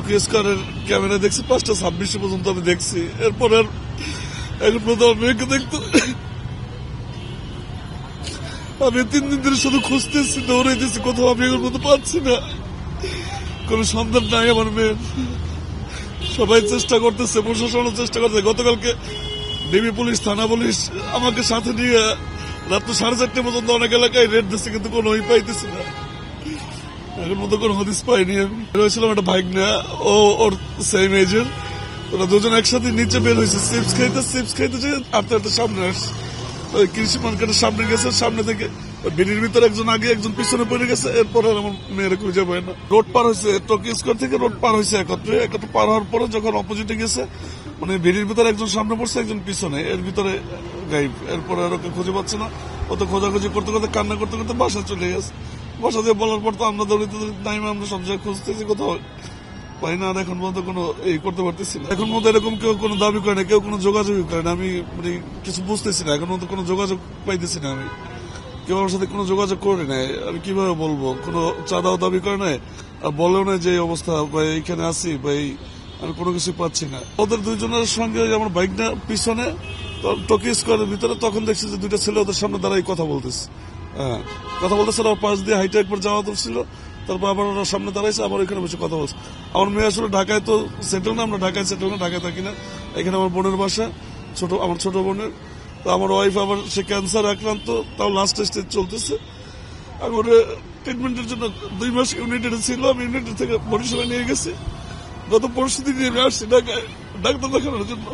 কেসকারের camera দেখছি 5:26 পর্যন্ত আমি দেখছি। এরপর আর এখন পর্যন্ত আমার মেয়েকে দেখতো আমি 3 দিন ধরে শুধু খুঁজতেছি, দৌড়াইতেছি, কোথাও আমি এখন পর্যন্ত পাচ্ছি না। কোনো সন্ধান নাই আমার মেয়ের। সবাই চেষ্টা করতেছে, প্রশাসনও চেষ্টা করতেছে। গতকালকে ডিবি পুলিশ, থানা পুলিশ আমাকে সাথে নিয়ে রাত 4:30 পর্যন্ত অনেক এলাকায় রেড দিচ্ছে, কিন্তু কোনো পাইতেছি না। এখন মতো কোনো হদিস পাইনি আমি। হয়েছিলাম একটা বাইক নেয়া, ওর সেম এজের। ওরা দুজন একসাথে নিচে বের হয়েছে চিপস খাইতে যে আটটা সামনে আসছে। ওই কৃষি মার্কেটের সামনে গেছে, সামনে থেকে বিড়ির ভিতরে একজন আগে একজন পিছনে পড়ে গেছে। এরপর আমার মেয়েরা খুঁজে পায় না। রোড পার হয়েছে, টোকিও স্কোয়ার থেকে রোড পার হয়েছে একত্রে পার হওয়ার পরে যখন অপোজিটে গেছে, মানে বিড়ির ভিতরে একজন সামনে পড়ছে, একজন পিছনে, এর ভিতরে গাইব। এরপরে আর ওকে খুঁজে পাচ্ছে না। ও তো খোঁজাখুঁজি করতে করতে, কান্না করতে করতে বাসা চলে গেছে। বাসা দিয়ে বলার পর তো আমরা দৌড়িতে টাইমে আমরা সব জায়গায় খুঁজতেছি, কোথাও পাই না। আর এখন পর্যন্ত কোনো এই করতে পারতেছি না। এখন মধ্যে এরকম কেউ কোনো দাবি করে না, কেউ কোনো যোগাযোগই করে না। আমি মানে কিছু বুঝতেছি না, এখন মধ্যে কোনো যোগাযোগ পাইতেছি না। আমি কেউ আমার সাথে কোনো যোগাযোগ করে নাই। আমি কিভাবে বলবো? কোনো চাঁদাও দাবি করে নাই, আর বলেও না যে এই অবস্থা বা এইখানে আছি বা আমি কোনো কিছু পাচ্ছি না। ওদের দুইজনের সঙ্গে আমার বাইকটা পিছনে টোকিও স্কোয়ারের ভিতরে, তখন দেখছি যে দুইটা ছেলে ওদের সামনে দাঁড়াই কথা বলতেছে। হ্যাঁ, কথা বলতেছে। ওর পাশ দিয়ে হাইটে একবার যাওয়া তো ছিল, তারপর আবার ওরা সামনে দাঁড়াইছে, আবার ওইখানে বসে কথা বলছে। আমার মেয়ে আসলে ঢাকায় তো সেটেল না, আমরা ঢাকায় সেটেল না, ঢাকায় থাকি না। এখানে আমার বোনের বাসা, আমার ছোট বোনের। তো আমার ওয়াইফ আবার সে ক্যান্সার আক্রান্ত, তাও লাস্ট স্টেজ চলতেছে। আর ওর ট্রিটমেন্টের জন্য 2 মাস ইউনাইটেড ছিল। আমি ইউনাইটেড থেকে বরিশালে নিয়ে গেছি। গত পরশু দিন নিয়ে আসছি ঢাকায় ডাক্তার দেখানোর জন্য।